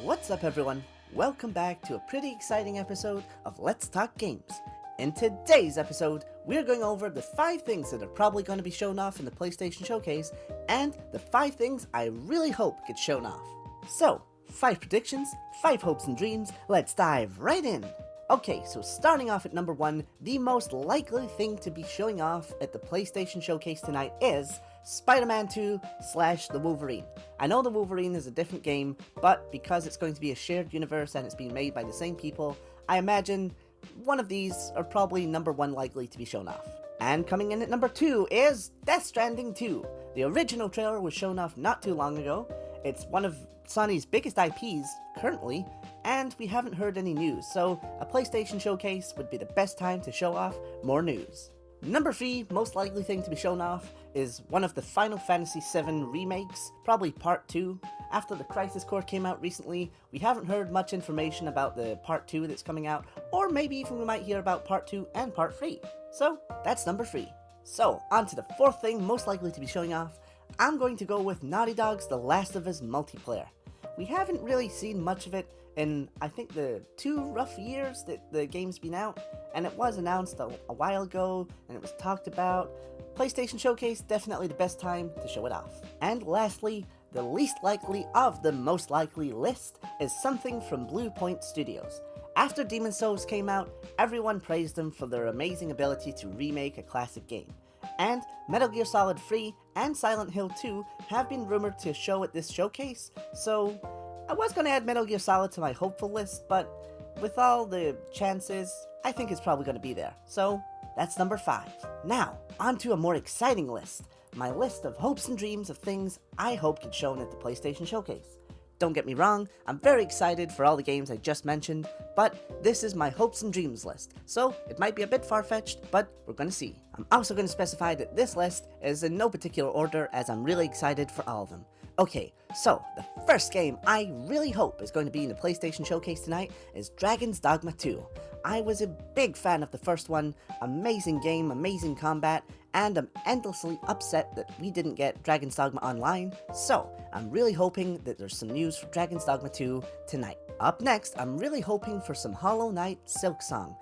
What's up everyone? Welcome back to a pretty exciting episode of Let's Talk Games. In today's episode, we're going over the 5 things that are probably going to be shown off in the PlayStation Showcase, and the 5 things I really hope get shown off. So, 5 predictions, 5 hopes and dreams, let's dive right in! Okay, so starting off at number 1, the most likely thing to be showing off at the PlayStation Showcase tonight is Spider-Man 2 / The Wolverine. I know The Wolverine is a different game, but because it's going to be a shared universe and it's being made by the same people, I imagine one of these are probably number 1 likely to be shown off. And coming in at number 2 is Death Stranding 2. The original trailer was shown off not too long ago. It's one of Sony's biggest IPs currently, and we haven't heard any news, so a PlayStation Showcase would be the best time to show off more news. Number 3, most likely thing to be shown off, is one of the Final Fantasy VII remakes, probably Part 2. After the Crisis Core came out recently, we haven't heard much information about the Part 2 that's coming out, or maybe even we might hear about Part 2 and Part 3. So, that's number 3. So, on to the 4th thing most likely to be showing off. I'm going to go with Naughty Dog's The Last of Us multiplayer. We haven't really seen much of it in, I think, the 2 rough years that the game's been out, and it was announced a while ago, and it was talked about. PlayStation Showcase, definitely the best time to show it off. And lastly, the least likely of the most likely list is something from Blue Point Studios. After Demon's Souls came out, everyone praised them for their amazing ability to remake a classic game. And Metal Gear Solid 3 and Silent Hill 2 have been rumored to show at this showcase, so I was going to add Metal Gear Solid to my hopeful list, but with all the chances, I think it's probably going to be there. So, that's number 5. Now, on to a more exciting list. My list of hopes and dreams of things I hope get shown at the PlayStation Showcase. Don't get me wrong, I'm very excited for all the games I just mentioned, but this is my hopes and dreams list, so it might be a bit far-fetched, but we're gonna see. I'm also going to specify that this list is in no particular order, as I'm really excited for all of them. Okay, so the first game I really hope is going to be in the PlayStation Showcase tonight is Dragon's Dogma 2. I was a big fan of the first one, amazing game, amazing combat, and I'm endlessly upset that we didn't get Dragon's Dogma Online, so I'm really hoping that there's some news for Dragon's Dogma 2 tonight. Up next, I'm really hoping for some Hollow Knight Silksong.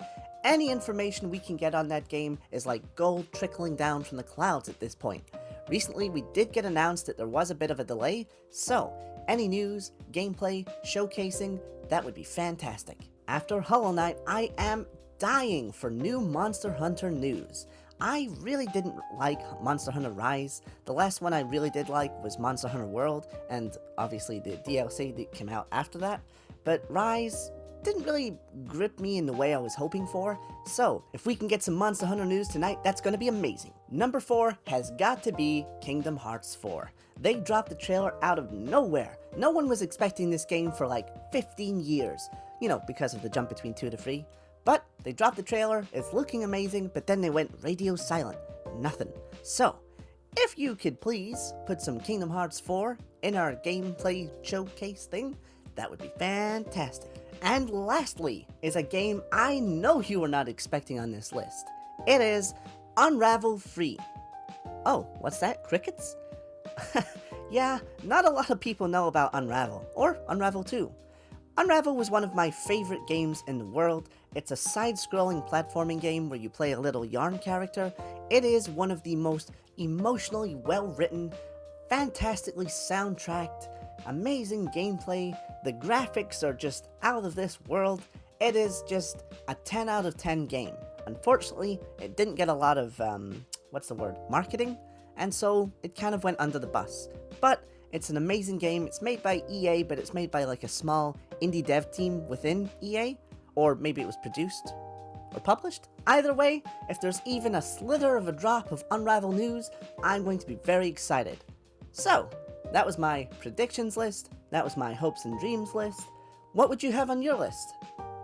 Any information we can get on that game is like gold trickling down from the clouds at this point. Recently, we did get announced that there was a bit of a delay, so any news, gameplay, showcasing, that would be fantastic. After Hollow Knight, I am dying for new Monster Hunter news. I really didn't like Monster Hunter Rise. The last one I really did like was Monster Hunter World, and obviously the DLC that came out after that, but Rise didn't really grip me in the way I was hoping for, so if we can get some Monster Hunter news tonight, that's going to be amazing. Number 4 has got to be Kingdom Hearts 4. They dropped the trailer out of nowhere. No one was expecting this game for like 15 years, you know, because of the jump between 2 to 3. But they dropped the trailer, it's looking amazing, but then they went radio silent. Nothing. So, if you could please put some Kingdom Hearts 4 in our gameplay showcase thing, that would be fantastic. And lastly is a game I know you were not expecting on this list. It is Unravel 3. Oh, what's that? Crickets? Yeah, not a lot of people know about Unravel, or Unravel 2. Unravel was one of my favorite games in the world. It's a side-scrolling platforming game where you play a little yarn character. It is one of the most emotionally well-written, fantastically soundtracked, amazing gameplay. The graphics are just out of this world. It is just a 10 out of 10 game. Unfortunately, it didn't get a lot of, marketing, and so it kind of went under the bus. But it's an amazing game. It's made by EA, but it's made by like a small indie dev team within EA, or maybe it was produced or published. Either way, if there's even a slither of a drop of Unravel news, I'm going to be very excited. So, that was my predictions list. That was my hopes and dreams list. What would you have on your list?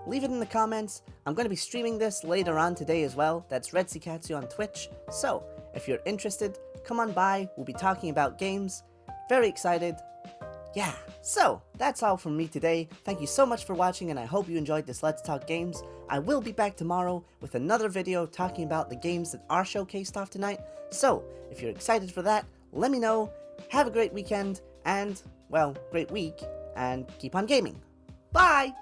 Leave it in the comments. I'm going to be streaming this later on today as well. That's Red Sea Katsu on Twitch. So, if you're interested, come on by. We'll be talking about games. Very excited. Yeah, so that's all from me today. Thank you so much for watching, and I hope you enjoyed this Let's Talk Games. I will be back tomorrow with another video talking about the games that are showcased off tonight. So, if you're excited for that, let me know. Have a great weekend, and, well, great week, and keep on gaming. Bye!